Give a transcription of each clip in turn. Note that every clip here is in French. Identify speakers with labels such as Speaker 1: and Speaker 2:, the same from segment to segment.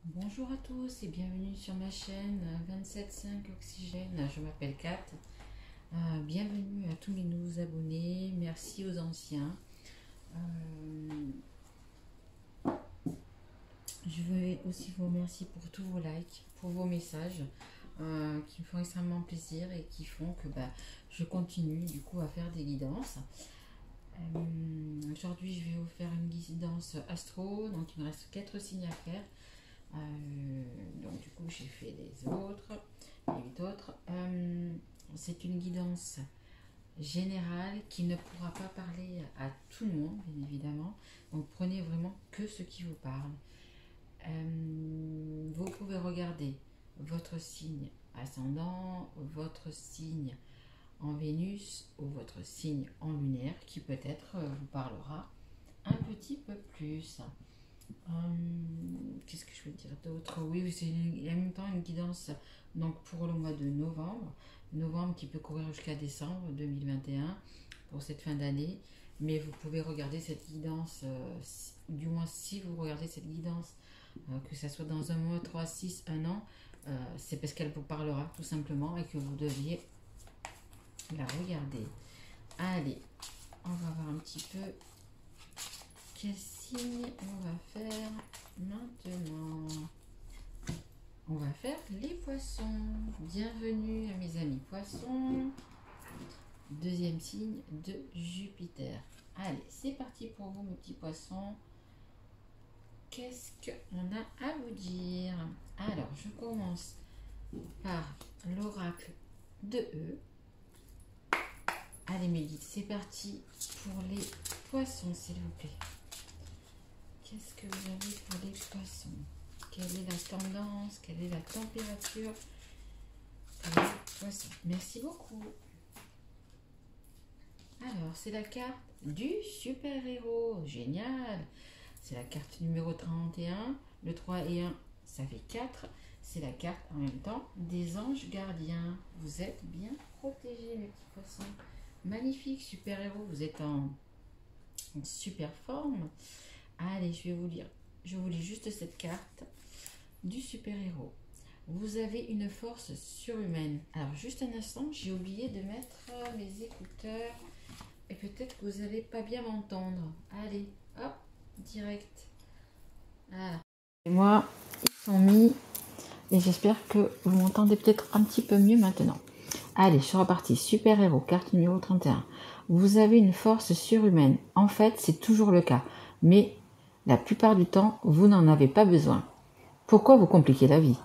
Speaker 1: Bonjour à tous et bienvenue sur ma chaîne 27.5 Oxygène. Je m'appelle Kat. Bienvenue à tous mes nouveaux abonnés. Merci aux anciens. Je veux aussi vous remercier pour tous vos likes, pour vos messages qui me font extrêmement plaisir et qui font que je continue du coup à faire des guidances. Aujourd'hui, je vais vous faire une guidance astro. Donc, il me reste 4 signes à faire. Donc du coup j'ai fait les autres, les 8 autres. C'est une guidance générale qui ne pourra pas parler à tout le monde, bien évidemment. Donc prenez vraiment que ce qui vous parle. Vous pouvez regarder votre signe ascendant, votre signe en Vénus ou votre signe en lunaire qui peut-être vous parlera un petit peu plus. Qu'est-ce que je veux dire d'autre? Oui, c'est en même temps une guidance donc pour le mois de novembre. Novembre qui peut courir jusqu'à décembre 2021 pour cette fin d'année. Mais vous pouvez regarder cette guidance, du moins si vous regardez cette guidance, que ce soit dans un mois, 3, 6, 1 an, c'est parce qu'elle vous parlera tout simplement et que vous deviez la regarder. Allez, on va voir un petit peu quel signe on va faire maintenant. On va faire les poissons. Bienvenue à mes amis poissons. Deuxième signe de Jupiter. Allez, c'est parti pour vous mes petits poissons. Qu'est-ce qu'on a à vous dire? Alors, je commence par l'oracle de E. Allez mes guides, c'est parti pour les poissons s'il vous plaît. Qu'est-ce que vous avez pour les poissons? Quelle est la tendance? Quelle est la température pour les poissons? Merci beaucoup. Alors, c'est la carte du super-héros. Génial. C'est la carte numéro 31. Le 3 et 1, ça fait 4. C'est la carte en même temps des anges gardiens. Vous êtes bien protégés, mes petits poissons. Magnifique, super-héros. Vous êtes en super forme. Allez, je vais vous lire. Je vous lis juste cette carte du super-héros. Vous avez une force surhumaine. Alors, juste un instant, j'ai oublié de mettre mes écouteurs. Et peut-être que vous n'allez pas bien m'entendre. Allez, hop, direct. Voilà. Et moi, ils sont mis. Et j'espère que vous m'entendez peut-être un petit peu mieux maintenant. Allez, je suis repartie. Super-héros, carte numéro 31. Vous avez une force surhumaine. En fait, c'est toujours le cas. Mais la plupart du temps, vous n'en avez pas besoin. Pourquoi vous compliquez la vie?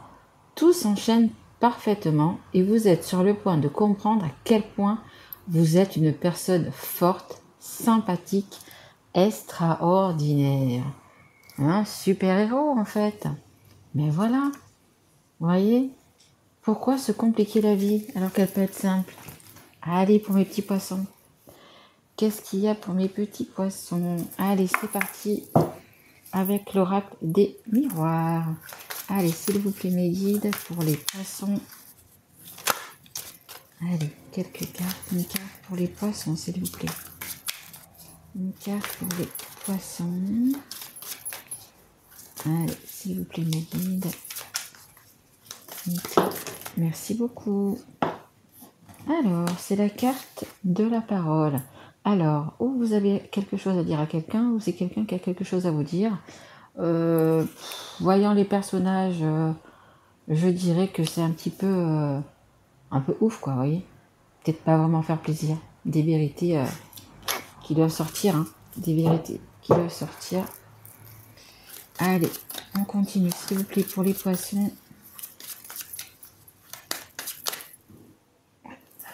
Speaker 1: Tout s'enchaîne parfaitement et vous êtes sur le point de comprendre à quel point vous êtes une personne forte, sympathique, extraordinaire. Un super-héros en fait. Mais voilà, vous voyez? Pourquoi se compliquer la vie alors qu'elle peut être simple? Allez pour mes petits poissons. Qu'est-ce qu'il y a pour mes petits poissons? Allez, c'est parti avec l'oracle des miroirs. Allez, s'il vous plaît, mes guides, pour les poissons. Allez, quelques cartes. Une carte pour les poissons, s'il vous plaît. Une carte pour les poissons. Allez, s'il vous plaît, mes guides. Une carte. Merci beaucoup. Alors, c'est la carte de la parole. Alors, ou vous avez quelque chose à dire à quelqu'un, ou c'est quelqu'un qui a quelque chose à vous dire. Voyant les personnages, je dirais que c'est un peu ouf, quoi, vous voyez. Peut-être pas vraiment faire plaisir. Des vérités qui doivent sortir, hein. Des vérités qui doivent sortir. Allez, on continue, s'il vous plaît, pour les poissons.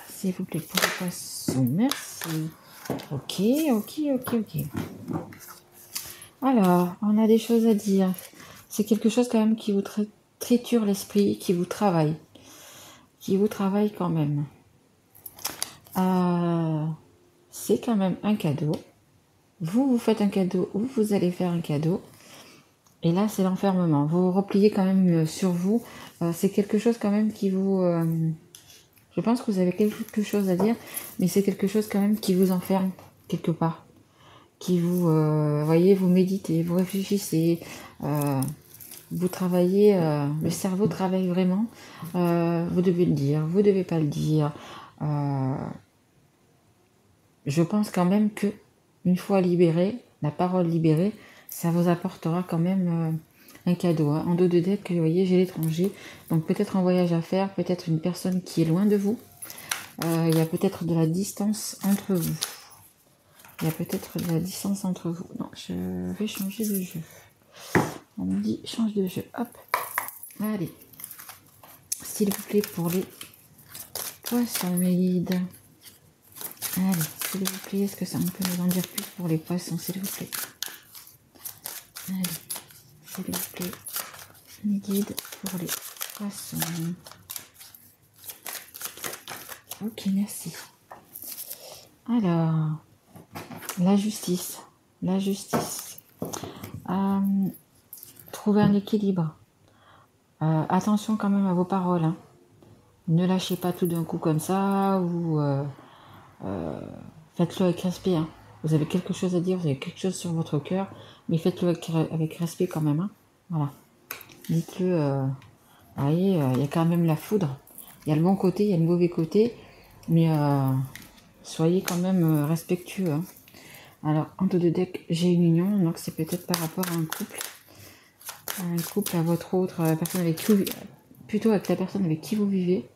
Speaker 1: S'il vous plaît, pour les poissons, merci. Ok. Alors, on a des choses à dire. C'est quelque chose quand même qui vous triture l'esprit, qui vous travaille. Qui vous travaille quand même. C'est quand même un cadeau. Vous faites un cadeau ou vous allez faire un cadeau. Et là, c'est l'enfermement. Vous repliez quand même sur vous. C'est quelque chose quand même qui vous... je pense que vous avez quelque chose à dire, mais c'est quelque chose quand même qui vous enferme quelque part. Qui vous... voyez, vous méditez, vous réfléchissez. vous travaillez, le cerveau travaille vraiment. Vous devez le dire, vous devez pas le dire. Je pense quand même que une fois libéré, la parole libérée, ça vous apportera quand même un cadeau. Hein. En dos de deck, vous voyez, j'ai l'étranger. Donc peut-être un voyage à faire, peut-être une personne qui est loin de vous. Il y a peut-être de la distance entre vous. Il y a peut-être de la distance entre vous. Non, je vais changer de jeu. On me dit change de jeu. Hop. Allez. S'il vous plaît, pour les poissons, mes guides. Allez, s'il vous plaît, est-ce que ça on peut nous en dire plus pour les poissons, s'il vous plaît. Allez, s'il vous plaît, mes guides pour les poissons. Ok, merci. Alors, la justice. La justice. Trouver un équilibre. Attention quand même à vos paroles. Hein. Ne lâchez pas tout d'un coup comme ça ou faites-le avec respect. Hein. Vous avez quelque chose à dire, vous avez quelque chose sur votre cœur, mais faites-le avec respect quand même. Hein. Voilà. Dites-le. Vous voyez, il y a quand même la foudre. Il y a le bon côté, il y a le mauvais côté, mais soyez quand même respectueux. Hein. Alors, en dos de deck, j'ai une union, donc c'est peut-être par rapport à un couple. Un couple, à votre autre personne avec qui vous, plutôt avec la personne avec qui vous vivez.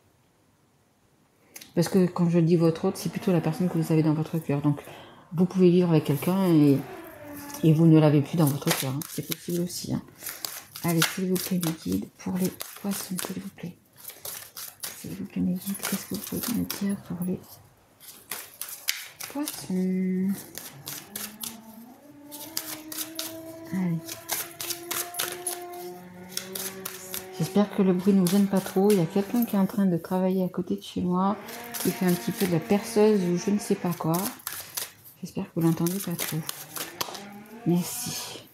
Speaker 1: Parce que quand je dis votre autre, c'est plutôt la personne que vous avez dans votre cœur. Donc, vous pouvez vivre avec quelqu'un et vous ne l'avez plus dans votre cœur. Hein. C'est possible aussi. Hein. Allez, s'il vous plaît, mes guides, pour les poissons, s'il vous plaît. S'il vous plaît, mes guides, qu'est-ce que vous pouvez me dire pour les poissons? Allez. J'espère que le bruit ne vous gêne pas trop. Il y a quelqu'un qui est en train de travailler à côté de chez moi, qui fait un petit peu de la perceuse ou je ne sais pas quoi. J'espère que vous l'entendez pas trop. Merci.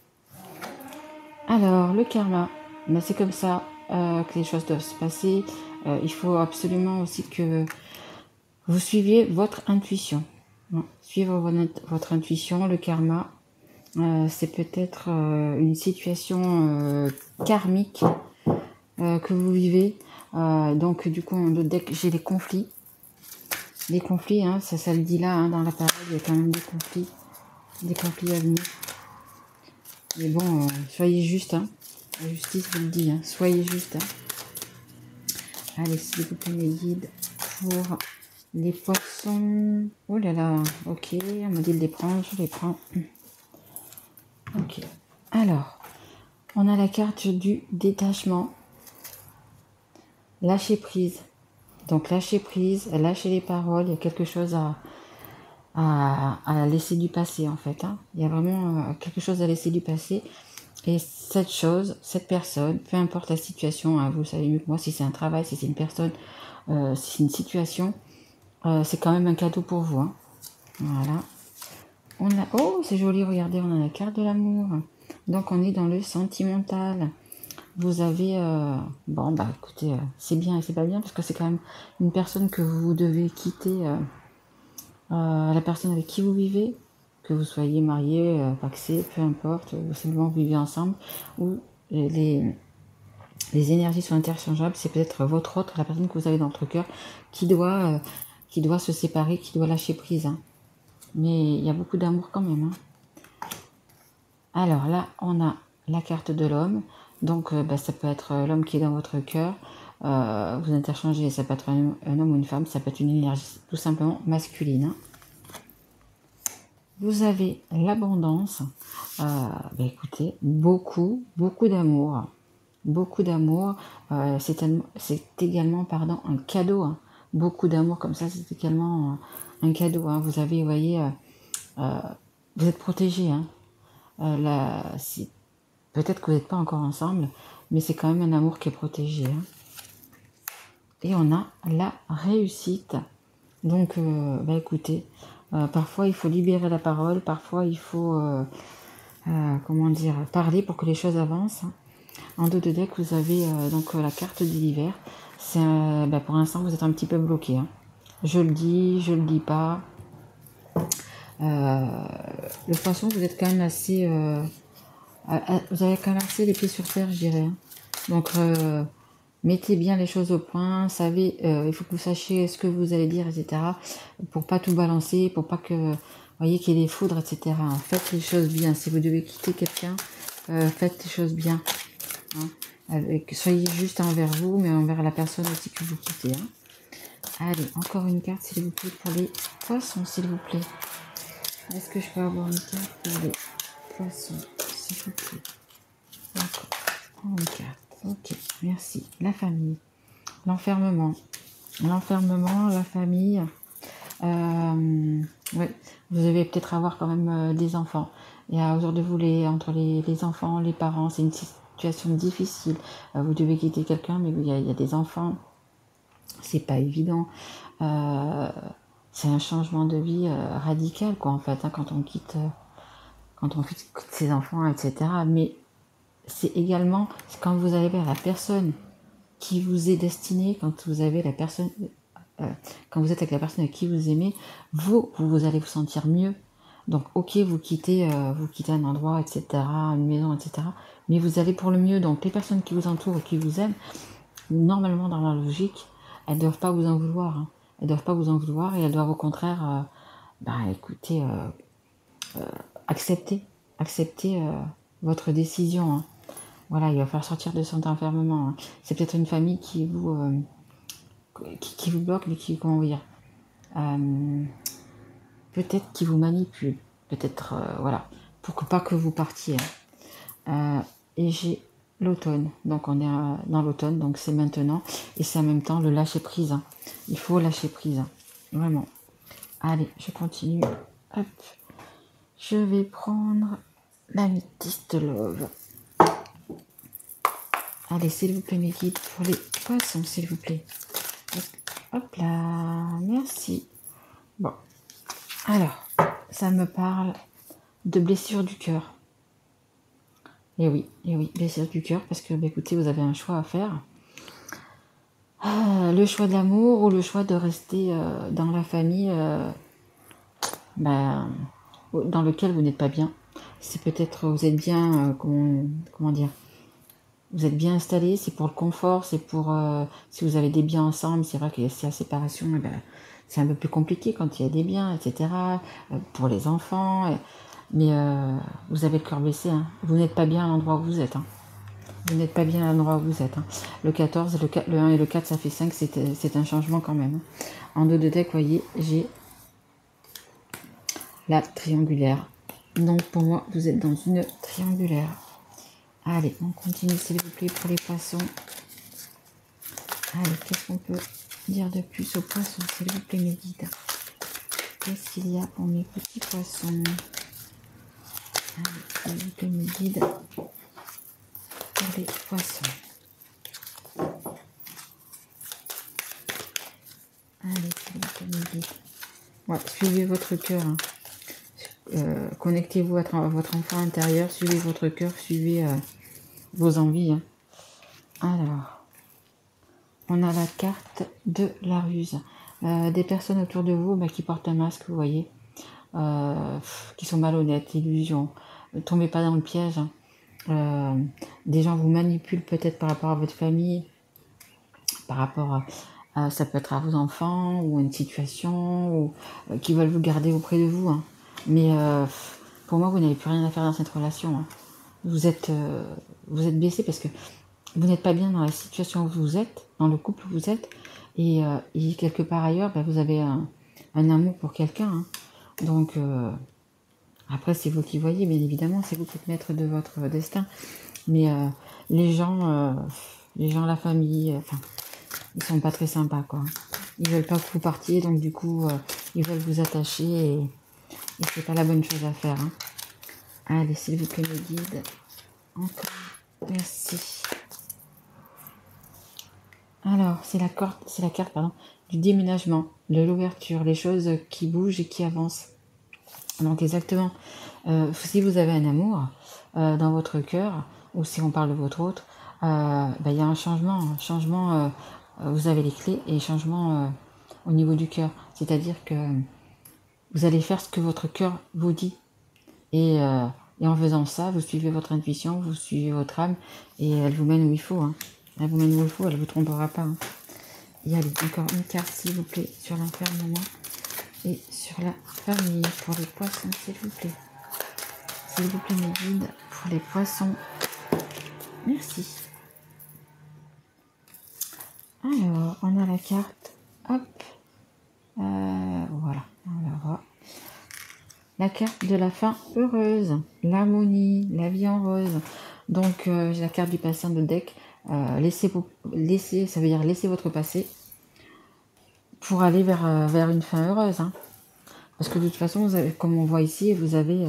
Speaker 1: Alors, le karma, ben, c'est comme ça que les choses doivent se passer. Il faut absolument aussi que vous suiviez votre intuition. Suivre votre intuition, le karma, c'est peut-être une situation karmique que vous vivez. Donc, du coup, dès que j'ai les conflits. Les conflits, hein, ça le dit là, hein, dans la parole, il y a quand même des conflits à venir. Mais bon, soyez juste, hein. La justice vous le dit, hein. Soyez juste. Hein. Allez, s'il vous plaît, mes guides, pour les poissons. Oh là là, ok, on m'a dit de les prendre, je les prends. Ok, alors, on a la carte du détachement. Lâcher prise. Donc, lâcher prise, lâcher les paroles, il y a quelque chose à laisser du passé, en fait. Hein. Il y a vraiment quelque chose à laisser du passé. Et cette chose, cette personne, peu importe la situation, hein, vous savez mieux que moi, si c'est un travail, si c'est une personne, si c'est une situation, c'est quand même un cadeau pour vous. Hein. Voilà. On a, oh, c'est joli, regardez, on a la carte de l'amour. Donc, on est dans le sentimental. Vous avez, bon, bah écoutez, c'est bien et c'est pas bien, parce que c'est quand même une personne que vous devez quitter, la personne avec qui vous vivez, que vous soyez marié, pacsé, peu importe, ou simplement vous vivez ensemble, ou les énergies sont interchangeables, c'est peut-être votre autre, la personne que vous avez dans votre cœur, qui doit se séparer, qui doit lâcher prise. Hein. Mais il y a beaucoup d'amour quand même. Hein. Alors là, on a la carte de l'homme, donc bah, ça peut être l'homme qui est dans votre cœur, vous interchangez, ça peut être un homme ou une femme, ça peut être une énergie tout simplement masculine. Hein. Vous avez l'abondance, bah écoutez, beaucoup d'amour. Beaucoup d'amour, c'est également un cadeau. Hein. Beaucoup d'amour comme ça, c'est également un cadeau. Hein. Vous avez, vous voyez, vous êtes protégés. Hein. Peut-être que vous n'êtes pas encore ensemble, mais c'est quand même un amour qui est protégé. Hein. Et on a la réussite. Donc, bah écoutez, parfois il faut libérer la parole, parfois il faut, comment dire, parler pour que les choses avancent. En dos de deck, vous avez donc la carte de l'hiver. Bah, pour l'instant, vous êtes un petit peu bloqué. Hein. Je le dis pas. Le poisson, vous êtes quand même assez Vous avez quand même assez les pieds sur terre, je dirais. Hein. Donc, mettez bien les choses au point. Savez, il faut que vous sachiez ce que vous allez dire, etc. Pour pas tout balancer, pour pas que, vous voyez, qu'il y ait des foudres, etc. Faites les choses bien. Si vous devez quitter quelqu'un, faites les choses bien. Hein. Soyez juste envers vous, mais envers la personne aussi que vous quittez. Hein. Allez, encore une carte, s'il vous plaît, pour les poissons, s'il vous plaît. Est-ce que je peux avoir une carte pour les poissons, s'il vous plaît? D'accord. Une carte. Ok, merci. La famille. L'enfermement. L'enfermement, la famille. Ouais, vous devez peut-être avoir quand même des enfants. Et autour de vous, entre les enfants, les parents, c'est une situation difficile. Vous devez quitter quelqu'un, mais il y a des enfants. C'est pas évident. C'est un changement de vie radical, quoi, en fait, hein, quand on quitte ses enfants, etc. Mais c'est également quand vous avez la personne qui vous est destinée, quand vous avez la personne, quand vous êtes avec la personne avec qui vous aimez, vous allez vous sentir mieux. Donc, ok, vous quittez un endroit, etc., une maison, etc., mais vous allez pour le mieux. Donc, les personnes qui vous entourent et qui vous aiment, normalement, dans la logique, elles ne doivent pas vous en vouloir. Hein. Elles ne doivent pas vous en vouloir et elles doivent au contraire, écoutez, accepter votre décision. Hein. Voilà, il va falloir sortir de cet enfermement. Hein. C'est peut-être une famille qui vous bloque, mais qui, comment dire, peut-être qui vous manipule, peut-être, voilà, pour que pas que vous partiez. Hein. Et j'ai l'automne, donc on est dans l'automne, donc c'est maintenant, et c'est en même temps le lâcher prise. Hein. Il faut lâcher prise, hein. Vraiment. Allez, je continue. Hop, je vais prendre la métiste love. Allez, s'il vous plaît, mes guides, pour les poissons, s'il vous plaît. Hop là, merci. Bon, alors, ça me parle de blessure du cœur. Et oui, blessure du cœur, parce que, écoutez, vous avez un choix à faire. Le choix de l'amour ou le choix de rester dans la famille dans lequel vous n'êtes pas bien. C'est peut-être, vous êtes bien, comment dire, vous êtes bien installé, c'est pour le confort, c'est pour, si vous avez des biens ensemble, c'est vrai que si la séparation, c'est un peu plus compliqué quand il y a des biens, etc., pour les enfants, mais vous avez le cœur blessé, hein. Vous n'êtes pas bien à l'endroit où vous êtes. Hein. Vous n'êtes pas bien à l'endroit où vous êtes. Hein. Le 14, le 1 et le 4, ça fait 5, c'est un changement quand même. Hein. En dos de deck, vous voyez, j'ai la triangulaire. Donc pour moi, vous êtes dans une triangulaire. Allez, on continue s'il vous plaît pour les poissons. Allez, qu'est-ce qu'on peut dire de plus aux poissons, s'il vous plaît, mes guides? Qu'est-ce qu'il y a pour mes petits poissons? Allez, s'il vous plaît, mes guides, pour les poissons. Allez, s'il vous plaît, mes guides. Ouais, suivez votre cœur. Hein. Connectez-vous à votre enfant intérieur, suivez votre cœur, suivez vos envies. Hein. Alors, on a la carte de la ruse. Des personnes autour de vous qui portent un masque, vous voyez, qui sont malhonnêtes, illusions. Ne tombez pas dans le piège. Hein. Des gens vous manipulent peut-être par rapport à votre famille, par rapport à ça peut être à vos enfants ou à une situation, ou qui veulent vous garder auprès de vous. Hein. Mais pour moi, vous n'avez plus rien à faire dans cette relation. Hein. Vous êtes blessé parce que vous n'êtes pas bien dans la situation où vous êtes, dans le couple où vous êtes, et quelque part ailleurs, vous avez un amour pour quelqu'un. Hein. Donc, après, c'est vous qui voyez, bien évidemment, c'est vous qui êtes maître de votre destin. Mais les gens, la famille, ils sont pas très sympas, quoi. Ils veulent pas que vous partiez, donc du coup, ils veulent vous attacher et c'est pas la bonne chose à faire. Hein. Allez, s'il vous plaît, mes guides. Encore. Merci. Alors, c'est la carte du déménagement, de l'ouverture, les choses qui bougent et qui avancent. Donc exactement, si vous avez un amour dans votre cœur, ou si on parle de votre autre, il y a un changement, vous avez les clés, et changement au niveau du cœur. C'est-à-dire que vous allez faire ce que votre cœur vous dit. Et Et en faisant ça, vous suivez votre intuition, vous suivez votre âme, et elle vous mène où il faut. Hein. Elle vous mène où il faut, elle ne vous trompera pas. Hein. Et allez, encore une carte, s'il vous plaît, sur l'enfermement et sur la famille. Pour les poissons, s'il vous plaît. S'il vous plaît, mes guides, pour les poissons. Merci. Alors, on a la carte. Hop. Voilà, on la voit. La carte de la fin heureuse, l'harmonie, la vie en rose. Donc, j'ai la carte du patient de deck. Laissez, ça veut dire laissez votre passé pour aller vers une fin heureuse. Hein. Parce que de toute façon, vous avez, comme on voit ici, vous avez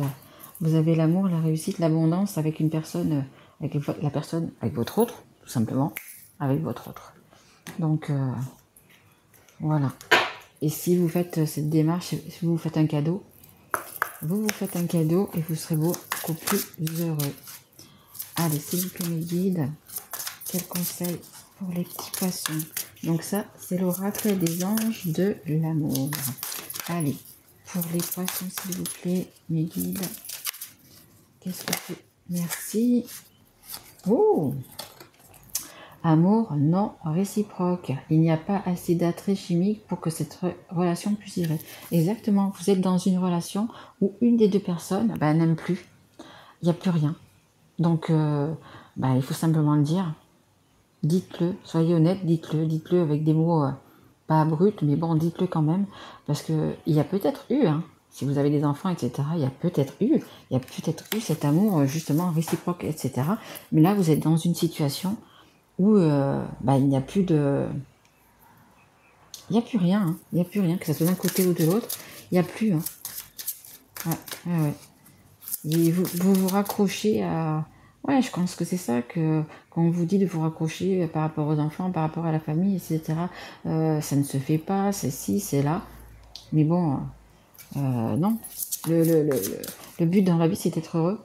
Speaker 1: l'amour, la réussite, l'abondance avec une personne, avec la personne, avec votre autre, tout simplement, avec votre autre. Donc, voilà. Et si vous faites cette démarche, si vous vous faites un cadeau, vous faites un cadeau et vous serez beaucoup plus heureux. Allez, s'il vous plaît, mes guides, quel conseil pour les petits poissons? Donc ça, c'est l'oracle des anges de l'amour. Allez, pour les poissons, s'il vous plaît, mes guides, qu'est-ce que c'est? Merci. Oh! Amour non réciproque. Il n'y a pas assez d'attrait chimique pour que cette relation puisse durer. Exactement, vous êtes dans une relation où une des deux personnes n'aime plus. Il n'y a plus rien. Donc, il faut simplement le dire. Dites-le, soyez honnête, dites-le avec des mots pas bruts, mais bon, dites-le quand même. Parce qu'il y a peut-être eu, si vous avez des enfants, etc., il y a peut-être eu cet amour justement réciproque, etc. Mais là, vous êtes dans une situation où il n'y a plus de... Il n'y a plus rien, il n'y a plus rien, que ce soit d'un côté ou de l'autre, il n'y a plus. Ouais. Et vous raccrochez à... Ouais, je pense que c'est ça, que quand on vous dit de vous raccrocher par rapport aux enfants, par rapport à la famille, etc., ça ne se fait pas, c'est ci, c'est là. Mais bon, non. Le but dans la vie, c'est d'être heureux.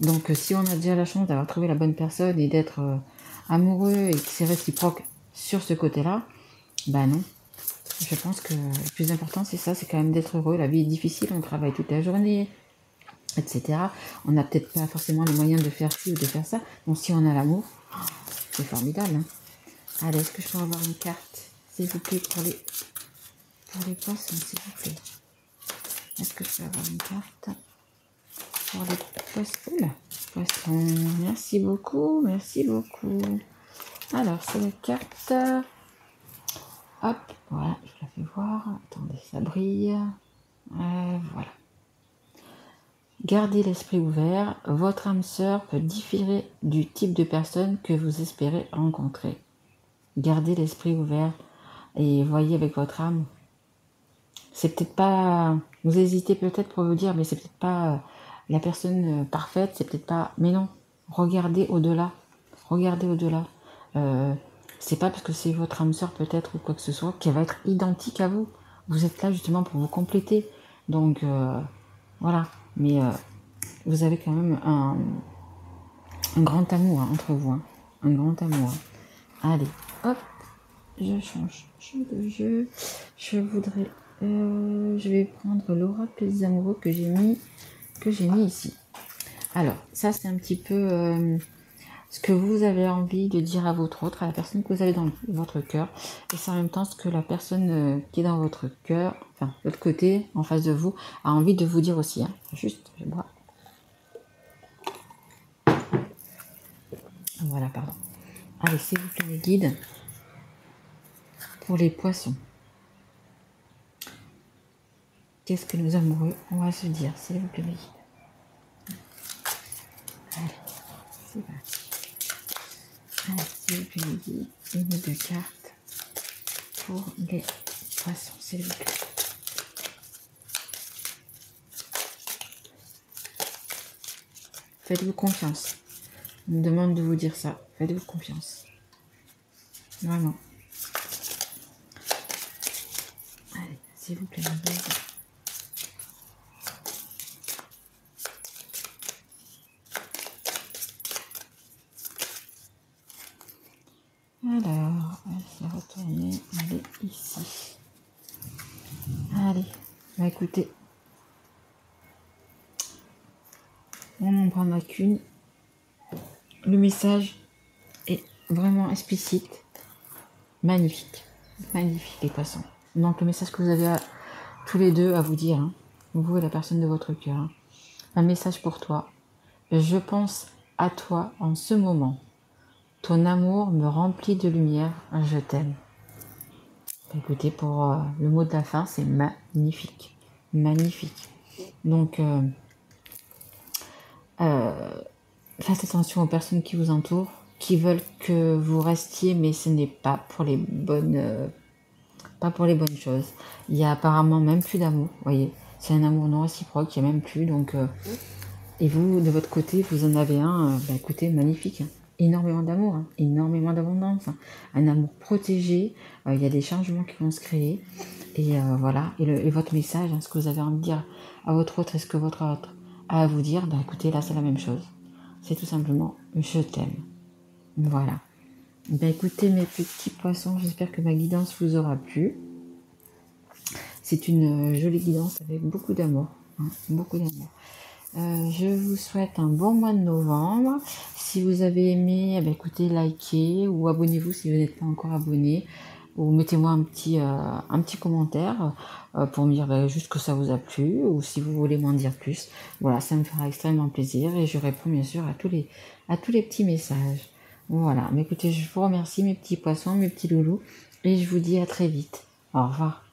Speaker 1: Donc, si on a déjà la chance d'avoir trouvé la bonne personne et d'être amoureux et que c'est réciproque sur ce côté-là, non. Je pense que le plus important, c'est ça, c'est quand même d'être heureux. La vie est difficile, on travaille toute la journée, etc. On n'a peut-être pas forcément les moyens de faire ci ou de faire ça. Donc, si on a l'amour, c'est formidable. Hein. Allez, est-ce que je peux avoir une carte, s'il vous plaît, pour les poissons, s'il vous plaît? Est-ce que je peux avoir une carte pour les poissons? Poisson, merci beaucoup, merci beaucoup. Alors, c'est la carte. Hop, voilà, je la fais voir. Attendez, ça brille. Voilà. Gardez l'esprit ouvert. Votre âme sœur peut différer du type de personne que vous espérez rencontrer. Gardez l'esprit ouvert et voyez avec votre âme. C'est peut-être pas... Vous hésitez peut-être pour vous dire, mais c'est peut-être pas la personne parfaite, c'est peut-être pas... Mais non, regardez au-delà. Regardez au-delà. C'est pas parce que c'est votre âme sœur peut-être ou quoi que ce soit qu'elle va être identique à vous. Vous êtes là justement pour vous compléter. Donc, voilà. Mais vous avez quand même un grand amour entre vous. Hein. Un grand amour. Allez, hop. Je change de jeu. Je voudrais... je vais prendre l'oracle des amoureux que j'ai mis ici. Alors, ça c'est un petit peu ce que vous avez envie de dire à votre autre, à la personne que vous avez dans votre cœur. Et c'est en même temps ce que la personne qui est dans votre cœur, enfin, de l'autre côté, en face de vous, a envie de vous dire aussi. Hein. Juste, je bois. Voilà, pardon. Allez, s'il vous plaît, les guides. Pour les poissons. Qu'est-ce que nos amoureux on va se dire, s'il vous plaît, les guides. Allez, c'est parti. Allez, s'il vous plaît, les guides. Une ou deux cartes pour les poissons, s'il vous plaît. Faites-vous confiance. On me demande de vous dire ça. Faites-vous confiance. Vraiment. Allez, s'il vous plaît, les guides. Alors, elle s'est retournée, elle est ici. Allez, écoutez, prendra qu'une. Le message est vraiment explicite. Magnifique. Magnifique, les poissons. Donc, le message que vous avez tous les deux à vous dire, hein, vous et la personne de votre cœur. Hein. Un message pour toi. Je pense à toi en ce moment. Ton amour me remplit de lumière. Je t'aime. Écoutez, pour le mot de la fin, c'est magnifique. Magnifique. Donc, faites attention aux personnes qui vous entourent, qui veulent que vous restiez, mais ce n'est pas pour les bonnes, choses. Il y a apparemment même plus d'amour, voyez. C'est un amour non réciproque, il n'y a même plus. Donc, et vous, de votre côté, vous en avez un, écoutez, magnifique. Hein. Énormément d'amour, hein, énormément d'abondance. Hein. Un amour protégé, il y a des changements qui vont se créer. Et voilà, et votre message, hein, ce que vous avez envie de dire à votre autre, est-ce que votre autre a à vous dire, écoutez, là c'est la même chose. C'est tout simplement, je t'aime. Voilà. Écoutez mes petits poissons, j'espère que ma guidance vous aura plu. C'est une jolie guidance avec beaucoup d'amour. Hein, beaucoup d'amour. Je vous souhaite un bon mois de novembre. Si vous avez aimé, écoutez, likez ou abonnez-vous si vous n'êtes pas encore abonné. Ou mettez-moi un petit commentaire pour me dire juste que ça vous a plu ou si vous voulez m'en dire plus. Voilà, ça me fera extrêmement plaisir et je réponds bien sûr à tous les petits messages. Voilà, mais écoutez, je vous remercie mes petits poissons, mes petits loulous et je vous dis à très vite. Au revoir.